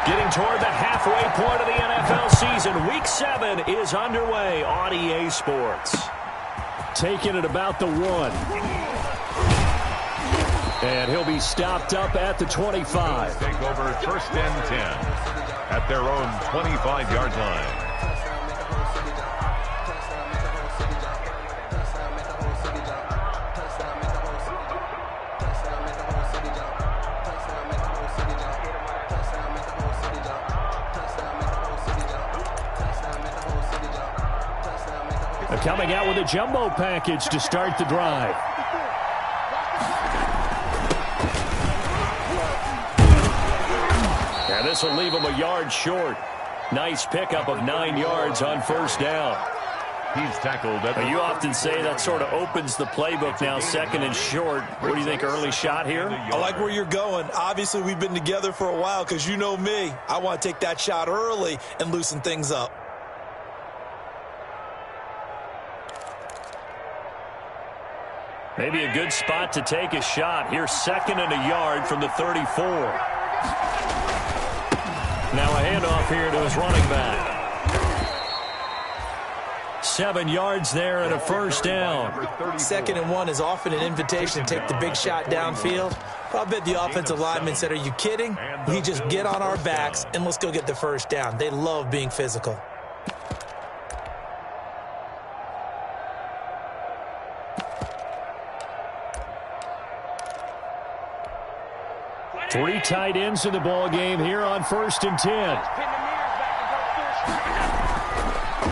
Getting toward the halfway point of the NFL season. Week 7 is underway on EA Sports. Taking it about the 1. And he'll be stopped up at the 25. Take over first and 10 at their own 25-yard line. Coming out with a jumbo package to start the drive. And this will leave him a yard short. Nice pickup of 9 yards on first down. He's tackled. You often say that sort of opens the playbook now, second and short. What do you think, early shot here? I like where you're going. Obviously, we've been together for a while because you know me. I want to take that shot early and loosen things up. Maybe a good spot to take a shot. Here's second and a yard from the 34. Now a handoff here to his running back. 7 yards there and a first down. 2nd and 1 is often an invitation to take the big shot downfield. But I bet the offensive lineman said, are you kidding? We just get on our backs and let's go get the first down. They love being physical. 3 tight ends in the ball game here on first and 10.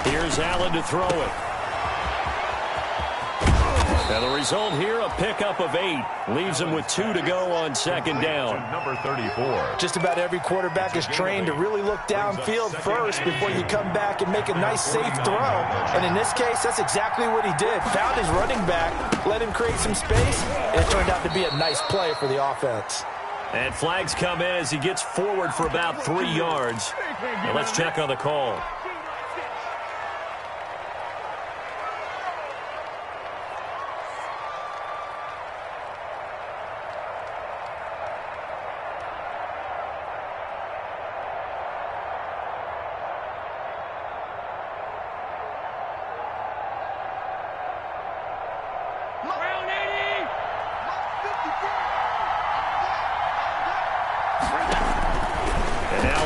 Here's Allen to throw it. And the result here, a pickup of 8. Leaves him with 2 to go on second down. Number 34. Just about every quarterback is trained to really look downfield first before you come back and make a nice, safe throw. And in this case, that's exactly what he did. Found his running back, let him create some space, and it turned out to be a nice play for the offense. And flags come in as he gets forward for about 3 yards. Now let's check on the call.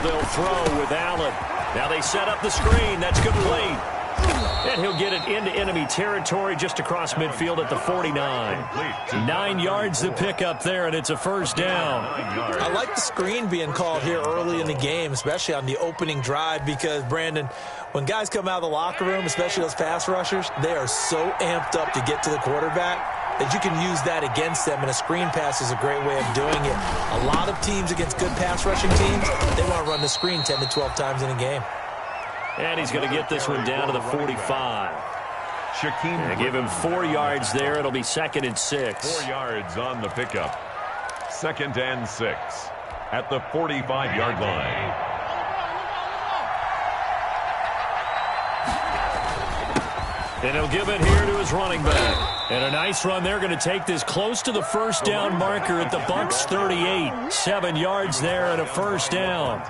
They'll throw with Allen. Now they set up the screen. That's complete. And he'll get it into enemy territory just across midfield at the 49. 9 yards to pick up there, and it's a first down. I like the screen being called here early in the game, especially on the opening drive, because, Brandon, when guys come out of the locker room, especially those pass rushers, they are so amped up to get to the quarterback that you can use that against them, and a screen pass is a great way of doing it. A lot of teams against good pass rushing teams, they want to run the screen 10 to 12 times in a game. And he's going to get this one down to the 45. And give him 4 yards there. It'll be 2nd and 6. 4 yards on the pickup. 2nd and 6 at the 45-yard line. And he'll give it here to his running back. And a nice run there, going to take this close to the first down marker at the Bucs 38. 7 yards there and a first down.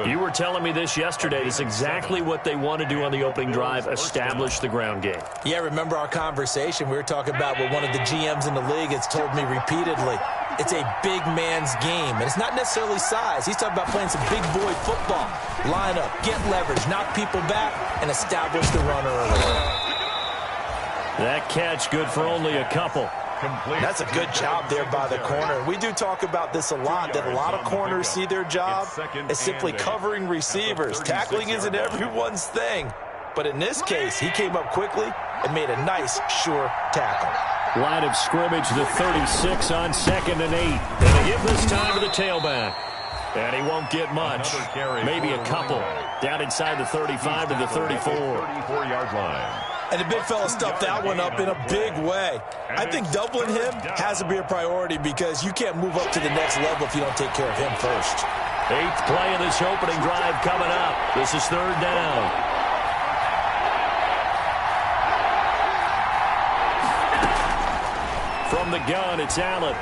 You were telling me this yesterday. It's exactly what they want to do on the opening drive, establish the ground game. Yeah, remember our conversation? We were talking about what one of the GMs in the league has told me repeatedly. It's a big man's game, and it's not necessarily size. He's talking about playing some big boy football. Line up, get leverage, knock people back, and establish the run early. That catch good for only a couple. Complete. That's a good job there by the corner. We do talk about this a lot, that a lot of corners see their job as simply covering receivers. Tackling isn't everyone's thing. But in this case, he came up quickly and made a nice, sure tackle. Line of scrimmage, the 36 on 2nd and 8. And they give this time to the tailback. And he won't get much. Maybe a couple. Down inside the 35 to the 34. 34-yard line. And the big fella stuffed that one up in a big way. I think doubling him has to be a priority because you can't move up to the next level if you don't take care of him first. 8th play of this opening drive coming up. This is 3rd down. From the gun, it's Allen.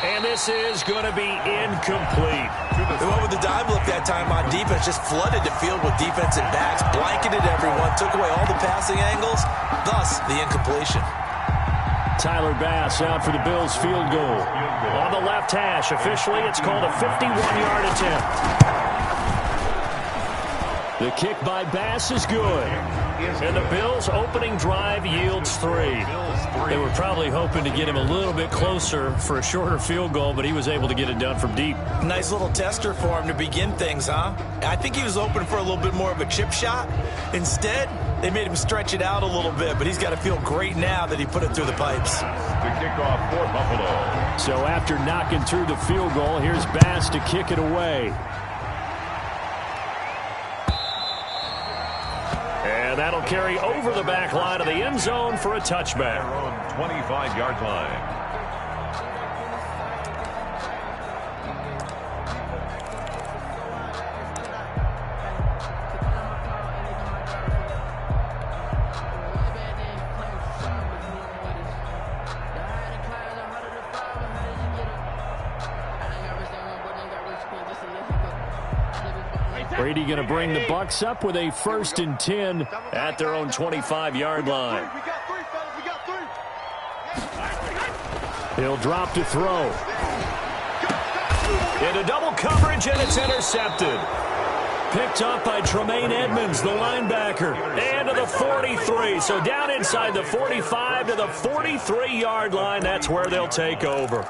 And this is going to be incomplete. They went with the dime look that time on defense, just flooded the field with defensive backs, blanketed everyone, took away all the passing angles, thus the incompletion. Tyler Bass out for the Bills field goal. On the left hash, officially it's called a 51-yard attempt. The kick by Bass is good. And the Bills' opening drive yields 3. They were probably hoping to get him a little bit closer for a shorter field goal, but he was able to get it done from deep. Nice little tester for him to begin things, huh? I think he was open for a little bit more of a chip shot. Instead, they made him stretch it out a little bit, but he's got to feel great now that he put it through the pipes. The kickoff for Buffalo. So after knocking through the field goal, here's Bass to kick it away. And that'll carry over the back line of the end zone for a touchback. Their own 25-yard line. Brady going to bring the Bucs up with a 1st and 10 at their own 25-yard line. He'll drop to throw. Into double coverage, and it's intercepted. Picked up by Tremaine Edmonds, the linebacker. And to the 43. So down inside the 45 to the 43-yard line. That's where they'll take over.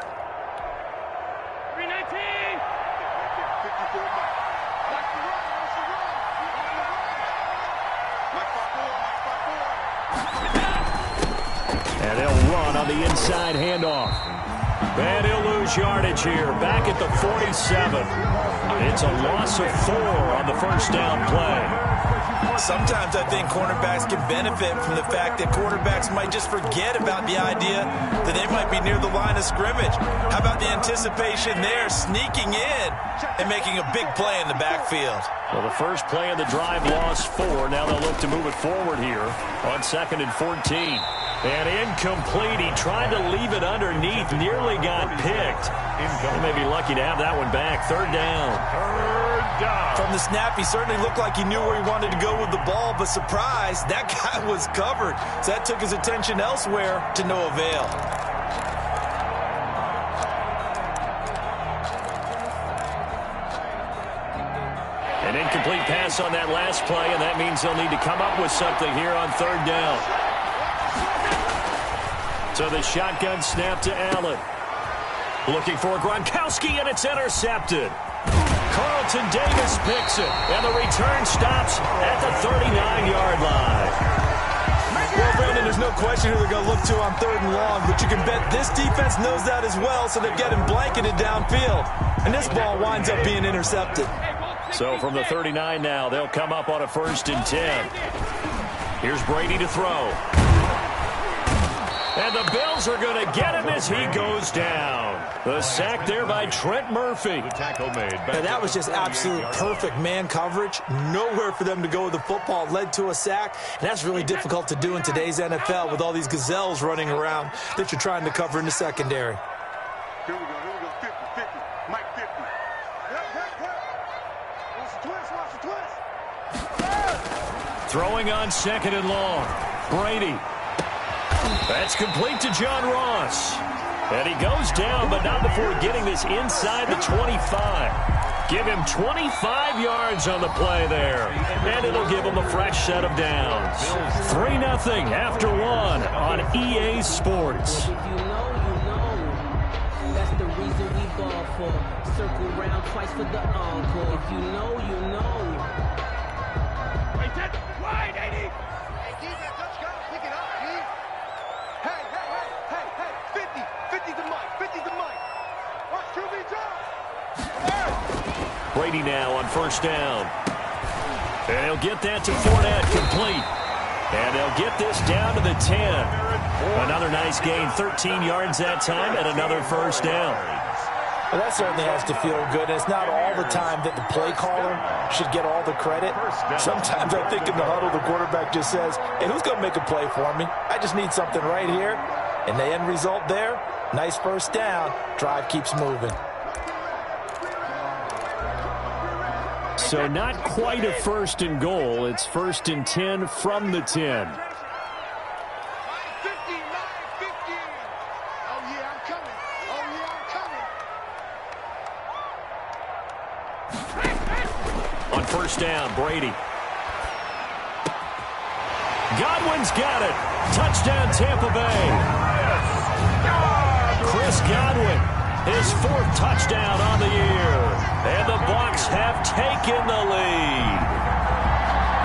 And they'll run on the inside handoff. And he'll lose yardage here. Back at the 47. It's a loss of 4 on the first down play. Sometimes I think cornerbacks can benefit from the fact that quarterbacks might just forget about the idea that they might be near the line of scrimmage. How about the anticipation there, sneaking in and making a big play in the backfield? Well, the first play of the drive lost 4. Now they'll look to move it forward here on 2nd and 14. And incomplete. He tried to leave it underneath. Nearly got picked. He may be lucky to have that one back. 3rd down. From the snap, he certainly looked like he knew where he wanted to go with the ball, but surprise, that guy was covered. So that took his attention elsewhere to no avail. An incomplete pass on that last play, and that means they'll need to come up with something here on 3rd down. So the shotgun snap to Allen. Looking for Gronkowski, and it's intercepted. Carlton Davis picks it, and the return stops at the 39-yard line. Well, Brandon, there's no question who they're going to look to on 3rd and long, but you can bet this defense knows that as well, so they're getting blanketed downfield. And this ball winds up being intercepted. So from the 39 now, they'll come up on a 1st and 10. Here's Brady to throw. And the Bills are going to get him as he goes down. The sack there by Trent Murphy. The tackle made. And that was just absolute perfect man coverage. Nowhere for them to go with the football. Led to a sack. And that's really difficult to do in today's NFL with all these gazelles running around that you're trying to cover in the secondary. Here we go. 50, 50. Mike 50. Throwing on 2nd and long. Brady. That's complete to John Ross. And he goes down, but not before getting this inside the 25. Give him 25 yards on the play there. And it'll give him a fresh set of downs. 3-0 after 1 on EA Sports. If you know, you know. That's the reason we ball for. Circle round twice for the encore. If you know, you know. Wait, that's wide, 80. Hey, defense, let's go. Pick it up, G. Hey, 50 the mic, 50 the mic. Watch QB drop. Brady now on 1st down. And he'll get that to Fournette, complete. And they'll get this down to the 10. Another nice gain, 13 yards that time, and another 1st down. Well, that certainly has to feel good. It's not all the time that the play caller should get all the credit. Sometimes I think in the huddle, the quarterback just says, hey, who's going to make a play for me? I just need something right here. And the end result there, Nice first down. Drive keeps moving. So not quite a 1st and goal. It's 1st and 10 from the 10. On 1st down, Brady. Godwin's got it. Touchdown, Tampa Bay. Chris Godwin, his 4th touchdown on the year. And the Bucs have taken the lead.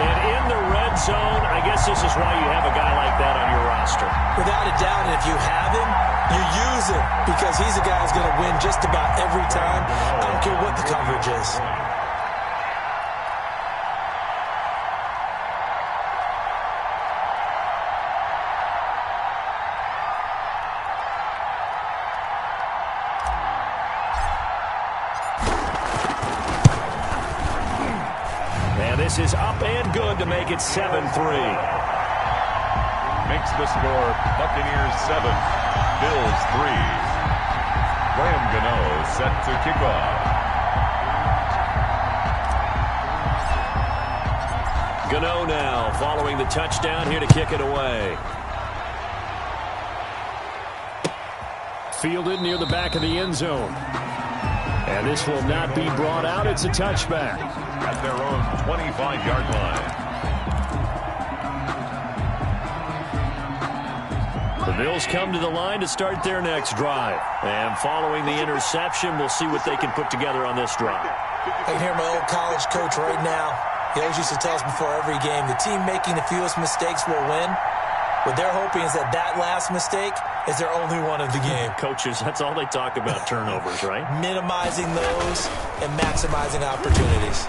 And in the red zone, I guess this is why you have a guy like that on your roster. Without a doubt, and if you have him, you use him because he's a guy who's going to win just about every time. I don't care what the coverage is. Is up and good to make it 7-3. Makes the score Buccaneers 7, Bills 3. Graham Gano set to kick off. Gano now following the touchdown here to kick it away. Fielded near the back of the end zone. And this will not be brought out. It's a touchback. At their own 25-yard line. The Bills come to the line to start their next drive. And following the interception, we'll see what they can put together on this drive. I can hear my old college coach right now. He always used to tell us before every game, the team making the fewest mistakes will win. What they're hoping is that last mistake is their only one of the game. Coaches, that's all they talk about, turnovers, right? Minimizing those and maximizing opportunities.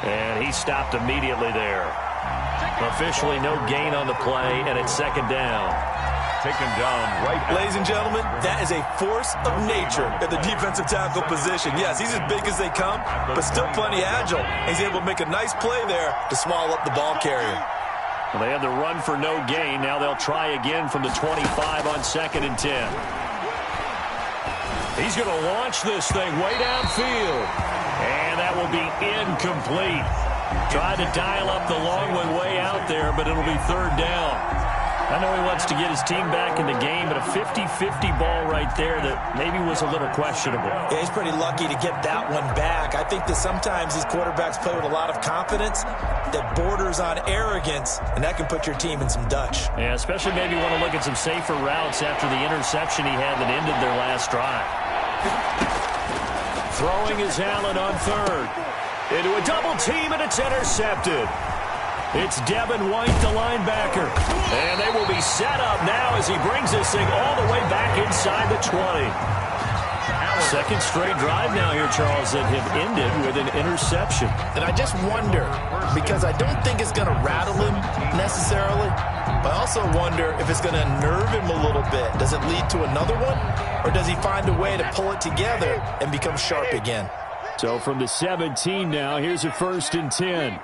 And he stopped immediately there. Officially no gain on the play, and it's 2nd down. Taken down right. Ladies and gentlemen, that is a force of nature at the defensive tackle position. Yes, he's as big as they come, but still plenty agile. He's able to make a nice play there to swallow up the ball carrier. Well, they had the run for no gain. Now they'll try again from the 25 on 2nd and 10. He's going to launch this thing way downfield. And that will be incomplete. Tried to dial up the long one way out there, but it'll be 3rd down. I know he wants to get his team back in the game, but a 50-50 ball right there that maybe was a little questionable. Yeah, he's pretty lucky to get that one back. I think that sometimes these quarterbacks play with a lot of confidence that borders on arrogance, and that can put your team in some Dutch. Yeah, especially maybe want to look at some safer routes after the interception he had that ended their last drive. Throwing is Allen on 3rd. Into a double team, and it's intercepted. It's Devin White, the linebacker. And they will be set up now as he brings this thing all the way back inside the 20. 2nd straight drive now here, Charles, that have ended with an interception. And I just wonder, because I don't think it's going to rattle him necessarily, but I also wonder if it's going to nerve him a little bit. Does it lead to another one, or does he find a way to pull it together and become sharp again? So from the 17 now, here's a 1st and 10.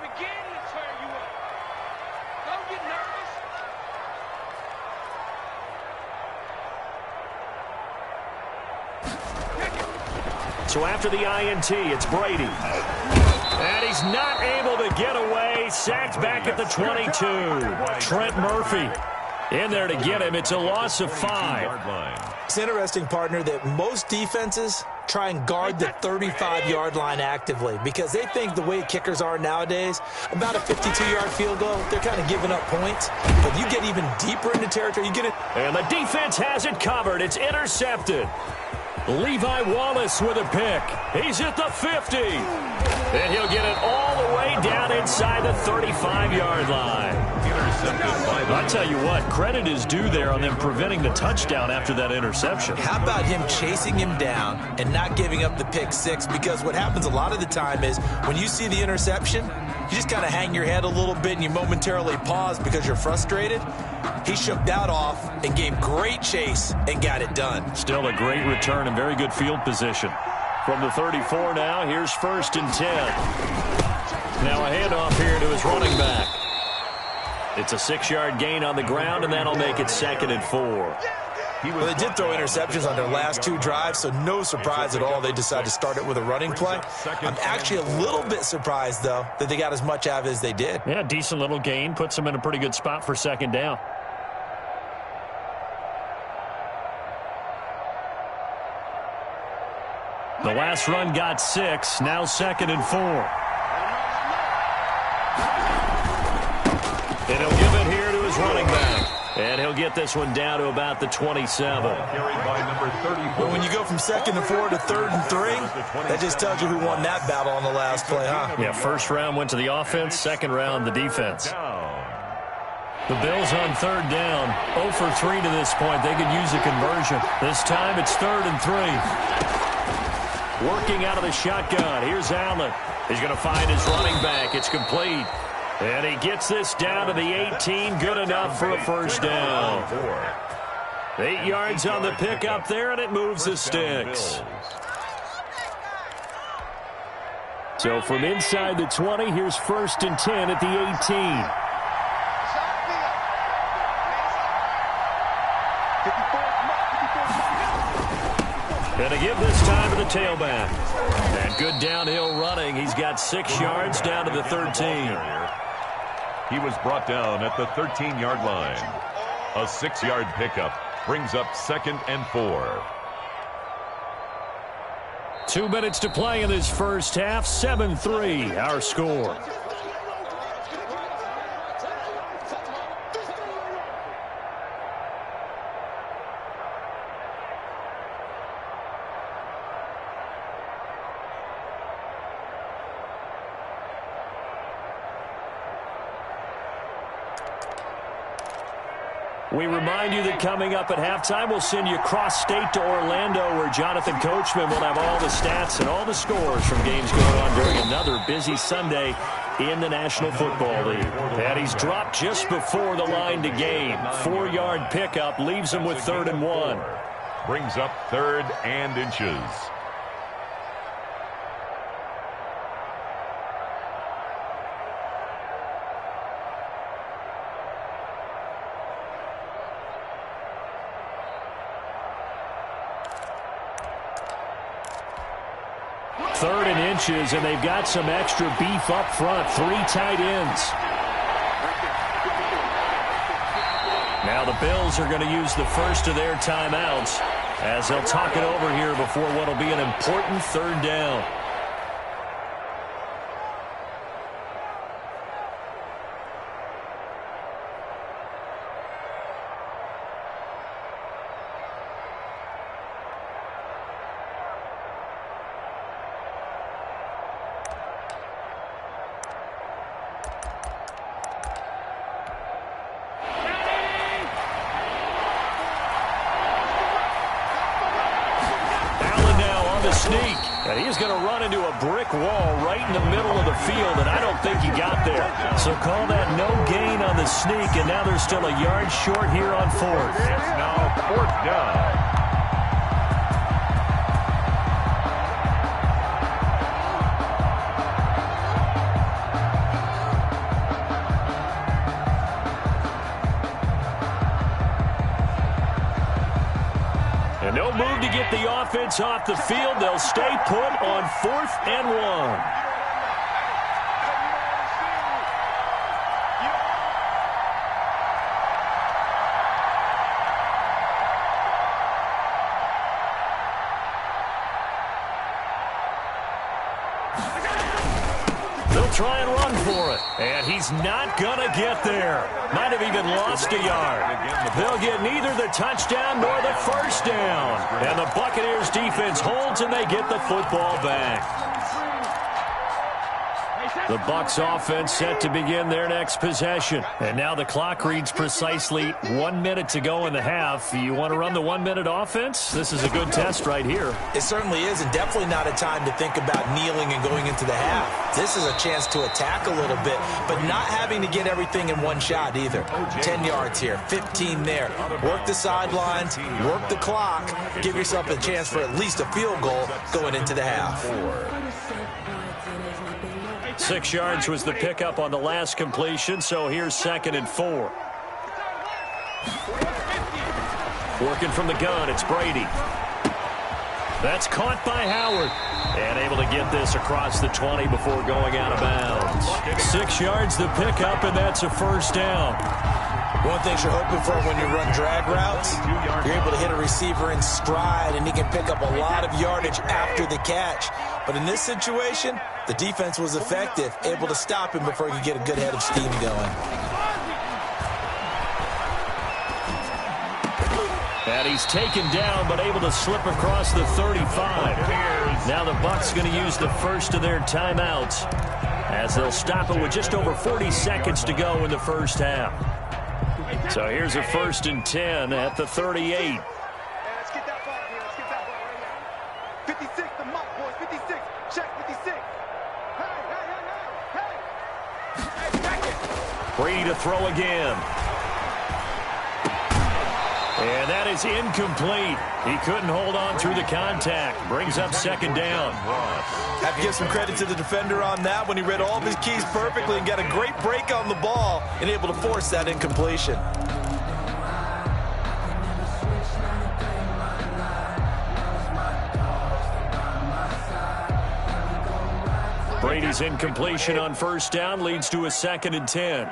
So after the INT, it's Brady. And he's not able to get away. Sacked back at the 22. Trent Murphy in there to get him. It's a loss of 5. It's interesting, partner, that most defenses try and guard the 35-yard line actively because they think the way kickers are nowadays, about a 52-yard field goal, they're kind of giving up points. But you get even deeper into territory, you get it. And the defense has it covered. It's intercepted. Levi Wallace with a pick. He's at the 50. And he'll get it all the way down inside the 35-yard line. I'll tell you what, credit is due there on them preventing the touchdown after that interception. How about him chasing him down and not giving up the pick six? Because what happens a lot of the time is when you see the interception, you just kind of hang your head a little bit and you momentarily pause because you're frustrated. He shook that off and gave great chase and got it done. Still a great return and very good field position. From the 34 now, here's 1st and 10. Now a handoff here to his running back. It's a 6-yard gain on the ground, and that'll make it 2nd and 4. Well, they did throw interceptions on their last 2 drives, so no surprise at all they decided to start it with a running play. I'm actually a little bit surprised, though, that they got as much out of it as they did. Yeah, decent little gain. Puts them in a pretty good spot for second down. The last run got 6. Now 2nd and 4. And he'll give it here to his running back. And he'll get this one down to about the 27. But when you go from 2nd and 4 to 3rd and 3, that just tells you who won that battle on the last play, huh? Yeah, first round went to the offense, second round the defense. The Bills on 3rd down, 0 for 3 to this point. They could use a conversion. This time it's 3rd and 3. Working out of the shotgun. Here's Allen. He's going to find his running back. It's complete. And he gets this down to the 18. Good enough for a first down. 8 yards on the pickup there, and it moves the sticks. So from inside the 20, here's 1st and 10 at the 18. Going to give this time to the tailback. And good downhill running. He's got 6 yards down to the 13. He was brought down at the 13-yard line. A 6-yard pickup brings up 2nd and 4. 2 minutes to play in this first half. 7-3 our score. We remind you that coming up at halftime, we'll send you cross-state to Orlando, where Jonathan Coachman will have all the stats and all the scores from games going on during another busy Sunday in the National Football League. And he's dropped just before the line to gain. 4-yard pickup leaves him with 3rd and 1. Brings up 3rd and inches. And they've got some extra beef up front. 3 tight ends. Now the Bills are going to use the first of their timeouts as they'll talk it over here before what will be an important 3rd down. Sneak, and he's going to run into a brick wall right in the middle of the field, and I don't think he got there. So call that no gain on the sneak, and now they're still a yard short here on 4th. It's now 4th down. No move to get the offense off the field. They'll stay put on 4th and 1. Try and run for it. And he's not going to get there. Might have even lost a yard. They'll get neither the touchdown nor the first down. And the Buccaneers defense holds and they get the football back. The Bucs offense set to begin their next possession. And now the clock reads precisely 1 minute to go in the half. You want to run the 1 minute offense? This is a good test right here. It certainly is, and definitely not a time to think about kneeling and going into the half. This is a chance to attack a little bit, but not having to get everything in one shot either. 10 yards here, 15 there. Work the sidelines, work the clock, give yourself a chance for at least a field goal going into the half. 6 yards was the pickup on the last completion, so here's 2nd and 4. Working from the gun, it's Brady. That's caught by Howard. And able to get this across the 20 before going out of bounds. 6 yards to pick up, and that's a first down. One thing you're hoping for when you run drag routes, you're able to hit a receiver in stride, and he can pick up a lot of yardage after the catch. But in this situation, the defense was effective, able to stop him before he could get a good head of steam going. And he's taken down, but able to slip across the 35. Now the Bucs going to use the first of their timeouts as they'll stop it with just over 40 seconds to go in the first half. So here's a 1st and 10 at the 38. Let's get that ball here. Let's get that ball right here. 56, the mark, boys. 56. Check 56. Hey, back it. Brady to throw again. And that is incomplete. He couldn't hold on through the contact. Brings up 2nd down. Have to give some credit to the defender on that when he read all of his keys perfectly and got a great break on the ball and able to force that incompletion. Brady's incompletion on 1st down leads to a 2nd and 10.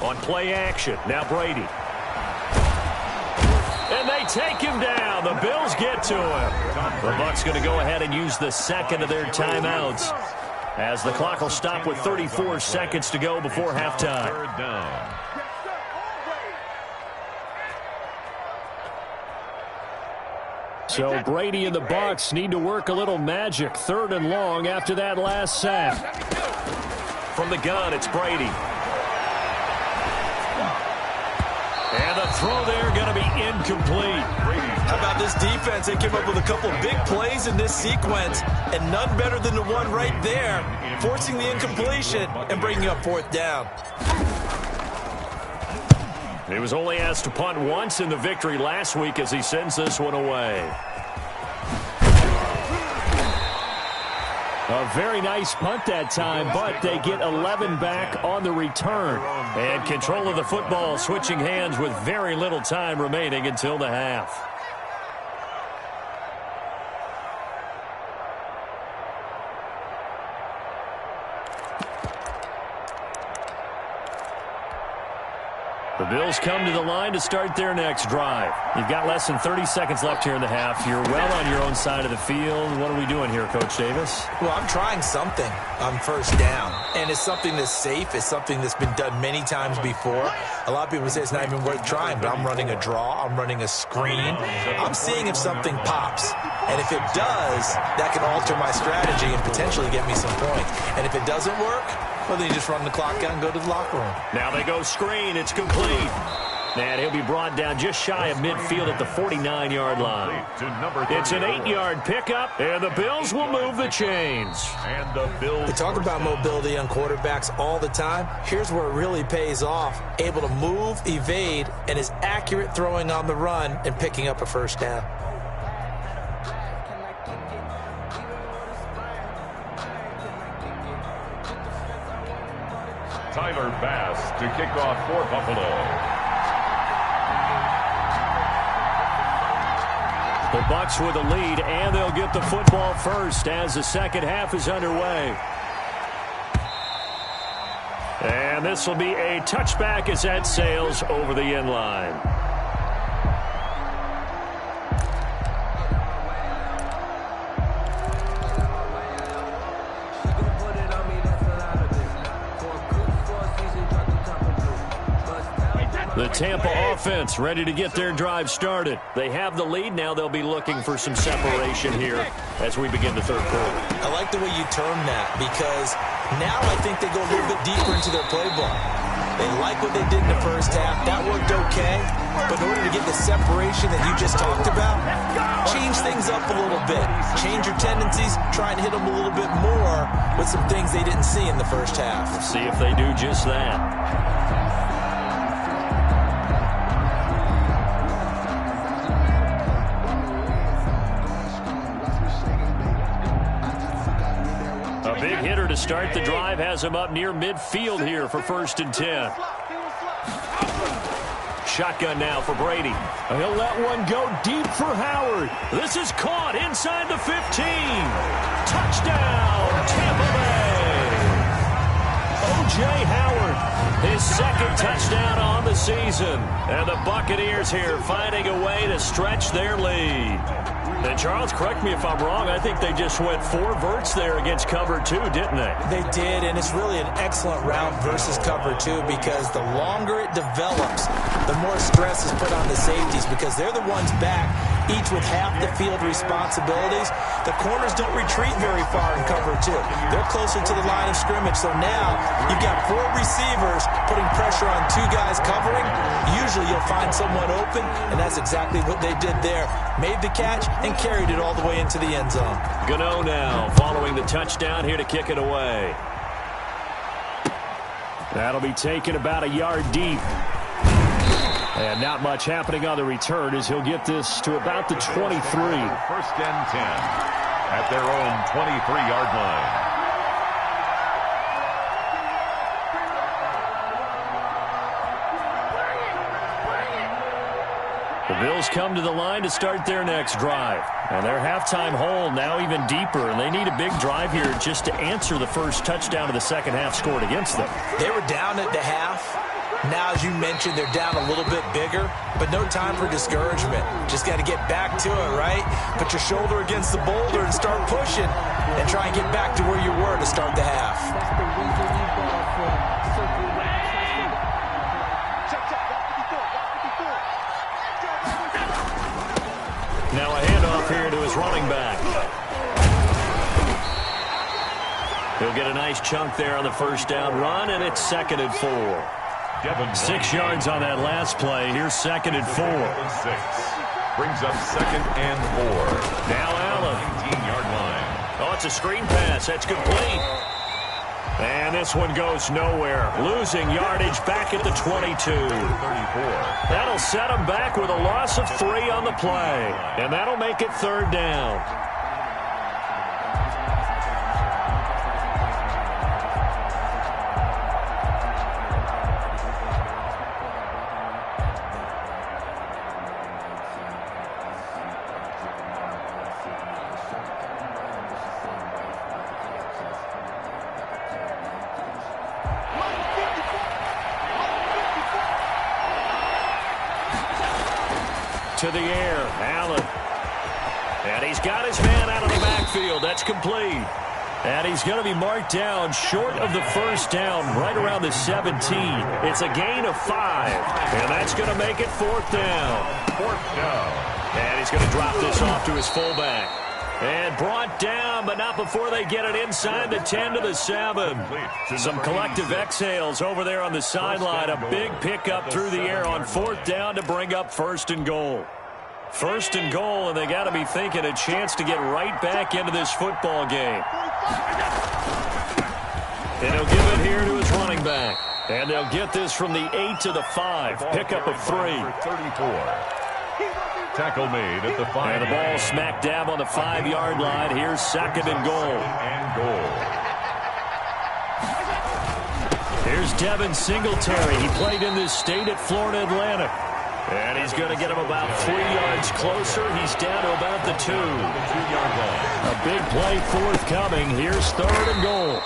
On play action, now Brady. And they take him down. The Bills get to him. The Bucs going to go ahead and use the 2nd of their timeouts as the clock will stop with 34 seconds to go before halftime. 3rd down. So Brady and the Bucs need to work a little magic. 3rd and long after that last sack. From the gun, it's Brady. And the throw there going to be incomplete. How about this defense? They came up with a couple big plays in this sequence, and none better than the one right there, forcing the incompletion and bringing up 4th down. He was only asked to punt once in the victory last week as he sends this one away. A very nice punt that time, but they get 11 back on the return. And control of the football switching hands with very little time remaining until the half. The Bills come to the line to start their next drive. You've got less than 30 seconds left here in the half. You're well on your own side of the field. What are we doing here, Coach Davis? Well, I'm trying something on 1st down, and it's something that's safe. It's something that's been done many times before. A lot of people say it's not even worth trying, but I'm running a draw. I'm running a screen. I'm seeing if something pops, and if it does, that can alter my strategy and potentially get me some points. And if it doesn't work, well, then you just run the clock out and go to the locker room. Now they go screen. It's complete. And he'll be brought down just shy of midfield at the 49-yard line. It's an 8-yard pickup, and the Bills will move the chains. And the Bills. We talk about mobility on quarterbacks all the time. Here's where it really pays off. Able to move, evade, and is accurate throwing on the run and picking up a 1st down. Tyler Bass to kick off for Buffalo. The Bucs with a lead, and they'll get the football first as the 2nd half is underway. And this will be a touchback as that sails over the end line. The Tampa offense ready to get their drive started. They have the lead. Now they'll be looking for some separation here as we begin the 3rd quarter. I like the way you term that, because now I think they go a little bit deeper into their playbook. They like what they did in the 1st half. That worked okay. But in order to get the separation that you just talked about, change things up a little bit. Change your tendencies. Try and hit them a little bit more with some things they didn't see in the 1st half. See if they do just that. to start the drive has him up near midfield here for 1st and 10. Shotgun now for Brady. He'll let one go deep for Howard. This is caught inside the 15. Touchdown, Tampa Bay. O.J. Howard, his 2nd touchdown on the season. And the Buccaneers here finding a way to stretch their lead. And Charles, correct me if I'm wrong, I think they just went 4 verts there against cover 2, didn't they? They did, and it's really an excellent route versus cover 2 because the longer it develops, the more stress is put on the safeties because they're the ones back, each with half the field responsibilities. The corners don't retreat very far in cover 2. They're closer to the line of scrimmage, so now you've got 4 receivers putting pressure on 2 guys covering. Usually you'll find someone open, and that's exactly what they did there. Made the catch and carried it all the way into the end zone. Gano now following the touchdown here to kick it away. That'll be taken about a yard deep. And not much happening on the return as he'll get this to about the 23. 1st and 10 at their own 23-yard line. The Bills come to the line to start their next drive. And their halftime hole now even deeper, and they need a big drive here just to answer the first touchdown of the second half scored against them. They were down at the half. Now, as you mentioned, they're down a little bit bigger, but no time for discouragement. Just got to get back to it, right? Put your shoulder against the boulder and start pushing and try and get back to where you were to start the half. That's the reason we ball for circle round twice. Now a handoff here to his running back. He'll get a nice chunk there on the first down run, and it's 2nd and 4. 6 yards on that last play. Here's 2nd and 4. 6 brings up 2nd and 4. Now Allen. 19-yard line. Oh, it's a screen pass. That's complete. And this one goes nowhere. Losing yardage back at the 22. 34. That'll set him back with a loss of 3 on the play. And that'll make it 3rd down. To the air, Allen. And he's got his man out of the backfield. That's complete. And he's going to be marked down short of the first down, right around the 17. It's a gain of 5. And that's going to make it 4th down. 4th down. And he's going to drop this off to his fullback. And brought down, but not before they get it inside the 10 to the 7. Some collective exhales over there on the sideline. A big pickup through the air on 4th down to bring up 1st and goal. 1st and goal, and they got to be thinking a chance to get right back into this football game. And he'll give it here to his running back. And they'll get this from the 8 to the 5. Pickup of 3. 34. Tackle made at the 5. And the ball smack dab on the 5-yard line. Here's 2nd and goal. Here's Devin Singletary. He played in this state at Florida Atlantic. And he's going to get him about 3 yards closer. He's down to about the 2. A big play forthcoming. Here's 3rd and goal.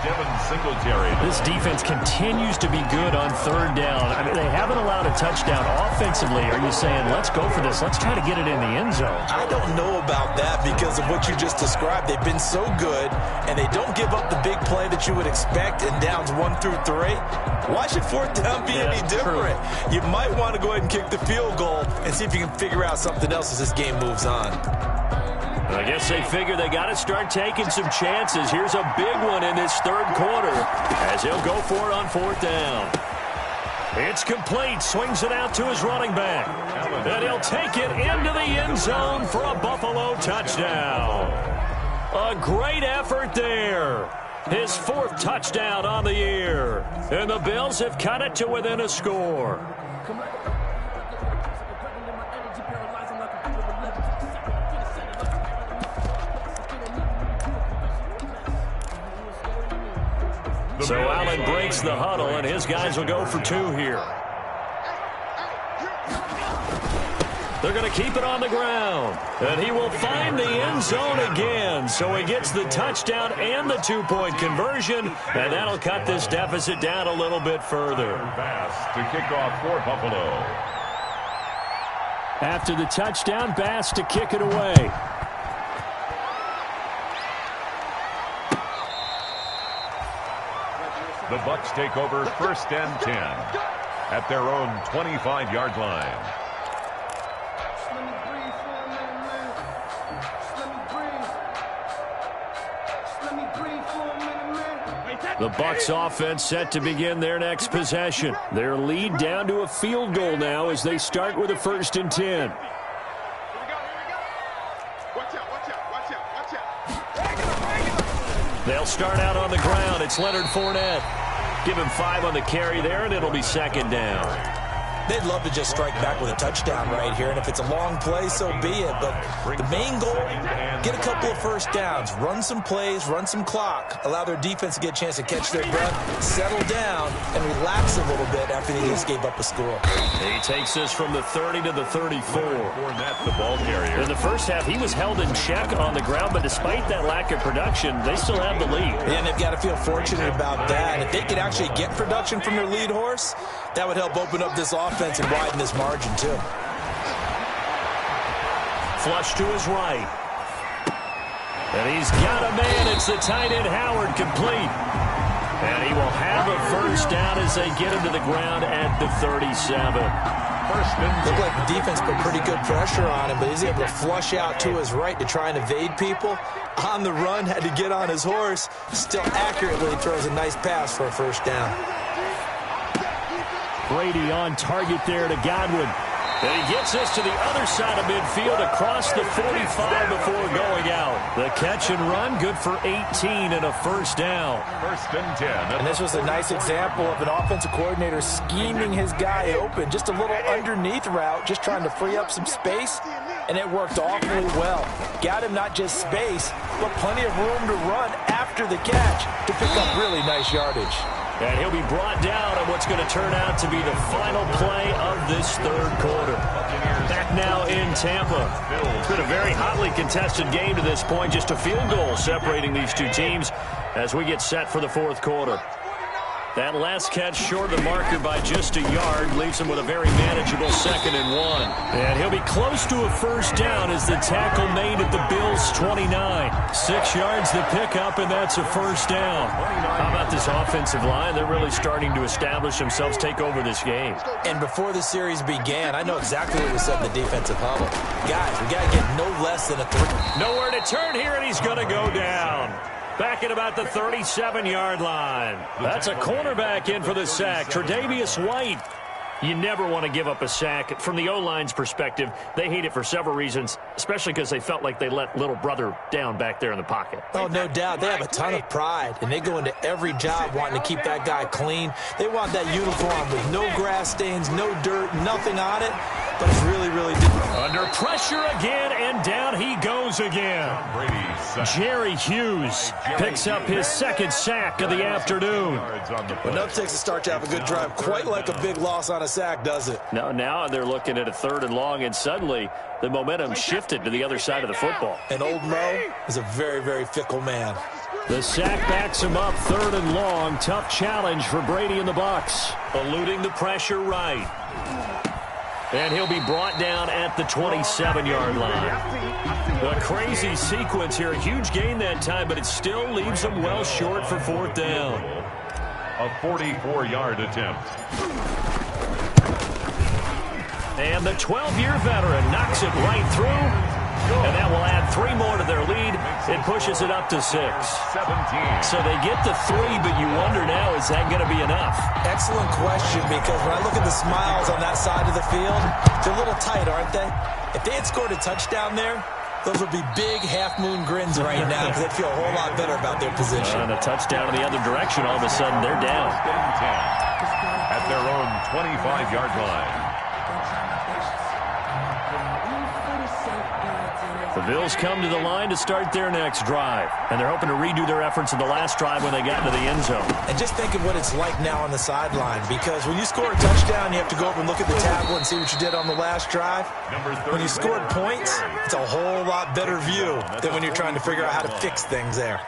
Devin Singletary. This defense continues to be good on 3rd down. I mean, they haven't allowed a touchdown offensively. Are you saying, let's go for this? Let's try to get it in the end zone. I don't know about that because of what you just described. They've been so good, and they don't give up the big play that you would expect in downs 1 through 3. Why should 4th down be any different? True. You might want to go ahead and kick the field goal and see if you can figure out something else as this game moves on. I guess they figure they got to start taking some chances. Here's a big one in this 3rd quarter as he'll go for it on 4th down. It's complete. Swings it out to his running back. And he'll take it into the end zone for a Buffalo touchdown. A great effort there. His 4th touchdown on the year. And the Bills have cut it to within a score. So Allen breaks the huddle, and his guys will go for 2 here. They're going to keep it on the ground. And he will find the end zone again. So he gets the touchdown and the 2-point conversion. And that'll cut this deficit down a little bit further. Pass to kick off for Buffalo. After the touchdown, Bass to kick it away. The Bucs take over 1st and 10 at their own 25-yard line. The Bucs offense set to begin their next possession. Their lead down to a field goal now as they start with a 1st and 10. They'll start out on the ground. It's Leonard Fournette. Give him 5 on the carry there, and it'll be 2nd down. They'd love to just strike back with a touchdown right here, and if it's a long play, so be it. But the main goal, get a couple of 1st downs, run some plays, run some clock, allow their defense to get a chance to catch their breath, settle down, and relax a little bit after they just gave up a score. He takes this from the 30 to the 34. Fournette, the ball carrier. In the first half, he was held in check on the ground, but despite that lack of production, they still have the lead. And they've got to feel fortunate about that. If they could actually get production from their lead horse, that would help open up this offense and widen this margin too. Flush to his right. And he's got a man. It's the tight end Howard, complete. And he will have a 1st down as they get him to the ground at the 37. Looked like the defense put pretty good pressure on him, but he's able to flush out to his right to try and evade people. On the run, had to get on his horse. Still accurately throws a nice pass for a 1st down. Brady on target there to Godwin. And he gets this to the other side of midfield across the 45 before going out. The catch and run, good for 18 and a 1st down. 1st and 10. And this was a nice example of an offensive coordinator scheming his guy open. Just a little underneath route, just trying to free up some space, and it worked awfully well. Got him not just space, but plenty of room to run after the catch to pick up really nice yardage. And he'll be brought down on what's going to turn out to be the final play of this 3rd quarter. Back now in Tampa. It's been a very hotly contested game to this point. Just a field goal separating these 2 teams as we get set for the 4th quarter. That last catch short of the marker by just a yard leaves him with a very manageable 2nd and 1. And he'll be close to a 1st down as the tackle made at the Bills' 29. 6 yards the pickup, and that's a 1st down. How about this offensive line? They're really starting to establish themselves, take over this game. And before the series began, I know exactly what was said in the defensive huddle. Guys, we got to get no less than a 3. Nowhere to turn here, and he's going to go down. Back at about the 37-yard line. That's a cornerback in for the sack. Tre'Davious White. You never want to give up a sack. From the O-line's perspective, they hate it for several reasons, especially because they felt like they let little brother down back there in the pocket. Oh, no doubt. They have a ton of pride, and they go into every job wanting to keep that guy clean. They want that uniform with no grass stains, no dirt, nothing on it, but it's really, really different. Under pressure again, and down he goes again. Jerry Hughes picks up his 2nd sack of the afternoon. Enough takes a start to have a good drive, quite like a big loss on a sack, does it? Now they're looking at a 3rd and long, and suddenly the momentum shifted to the other side of the football. And old Mo is a very, very fickle man. The sack backs him up, 3rd and long. Tough challenge for Brady and the Bucs. Eluding the pressure right. And he'll be brought down at the 27-yard line. A crazy sequence here. A huge gain that time, but it still leaves them well short for 4th down. A 44-yard attempt. And the 12-year veteran knocks it right through. And that will add 3 more to their lead. It pushes it up to 6. 17. So they get to 3, but you wonder now, is that going to be enough? Excellent question, because when I look at the smiles on that side of the field, they're a little tight, aren't they? If they had scored a touchdown there, those would be big half-moon grins right now because they'd feel a whole lot better about their position. And a touchdown in the other direction, all of a sudden they're down. At their own 25-yard line. The Bills come to the line to start their next drive, and they're hoping to redo their efforts in the last drive when they got into the end zone. And just think of what it's like now on the sideline, because when you score a touchdown, you have to go over and look at the tablet and see what you did on the last drive. When you scored points, it's a whole lot better view than when you're trying to figure out how to fix things there.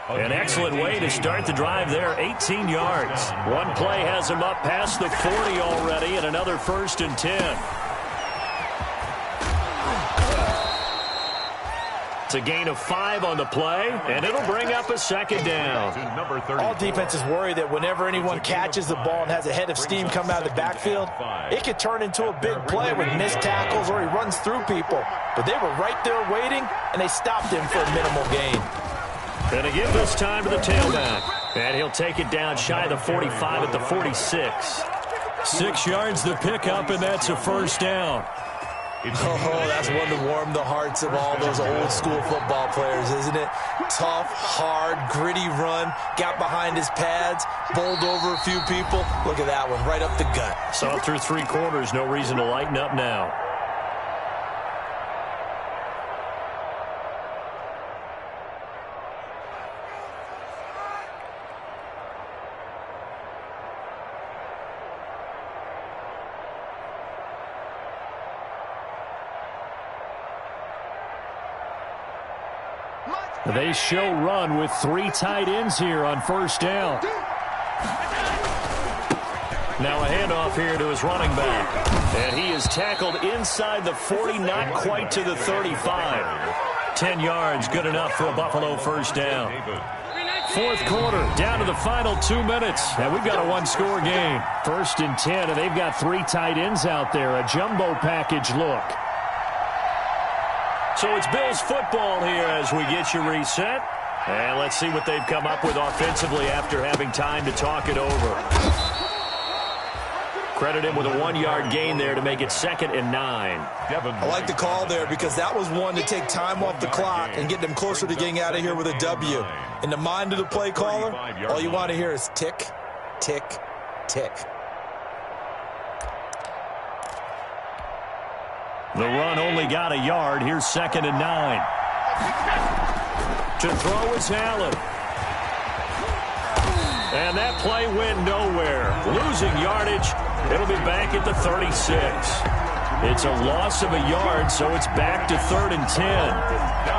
An excellent way to start the drive there, 18 yards. One play has him up past the 40 already, and another 1st and 10. It's a gain of 5 on the play, and it'll bring up a 2nd down. All defenses worry that whenever anyone catches the ball and has a head of steam come out of the backfield, it could turn into a big play with missed tackles or he runs through people. But they were right there waiting, and they stopped him for a minimal gain. Going to give this time to the tailback, and he'll take it down shy of the 45 at the 46. 6 yards the pickup, and that's a 1st down. Oh, that's one to warm the hearts of all those old-school football players, isn't it? Tough, hard, gritty run, got behind his pads, bowled over a few people. Look at that one, right up the gut. Saw through 3 quarters, no reason to lighten up now. They show run with 3 tight ends here on 1st down. Now a handoff here to his running back. And he is tackled inside the 40, not quite to the 35. 10 yards, good enough for a Buffalo 1st down. 4th quarter, down to the final 2 minutes. And we've got a 1-score game. 1st and 10, and they've got 3 tight ends out there. A jumbo package look. So it's Bills football here as we get you reset. And let's see what they've come up with offensively after having time to talk it over. Credit him with a 1-yard gain there to make it 2nd and 9. I like the call there because that was one to take time off the clock and get them closer to getting out of here with a W. In the mind of the play caller, all you want to hear is tick, tick, tick. The run only got a yard. Here's 2nd and 9. To throw is Allen. And that play went nowhere. Losing yardage. It'll be back at the 36. It's a loss of a yard, so it's back to 3rd and 10.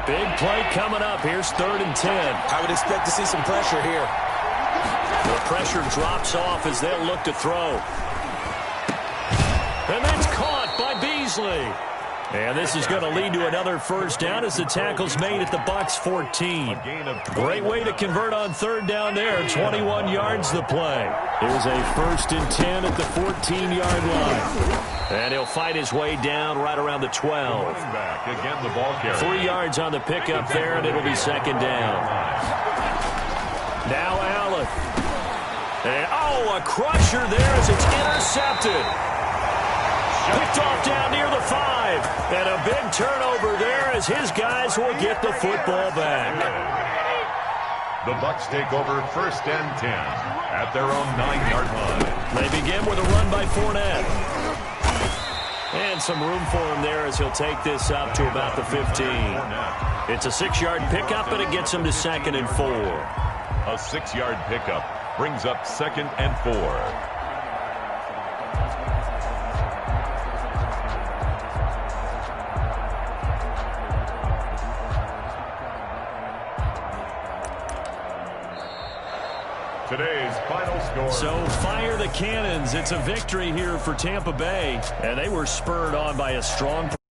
Big play coming up. Here's 3rd and 10. I would expect to see some pressure here. The pressure drops off as they'll look to throw. And that's caught by Beasley. And this is going to lead to another 1st down as the tackle's made at the Bucs 14. Great way to convert on 3rd down there. 21 yards the play. Here's a 1st and 10 at the 14-yard line. And he'll fight his way down right around the 12. Again, the ball carrier. 3 yards on the pickup there, and it'll be 2nd down. Now Allen. And, a crusher there as it's intercepted. Picked off down near the 5. And a big turnover there as his guys will get the football back. The Bucs take over 1st and 10 at their own 9-yard line. They begin with a run by Fournette. And some room for him there as he'll take this up to about the 15. It's a 6-yard pickup, and it gets him to 2nd and 4. A 6-yard pickup brings up 2nd and 4. Today's final score. So fire the cannons. It's a victory here for Tampa Bay, and they were spurred on by a strong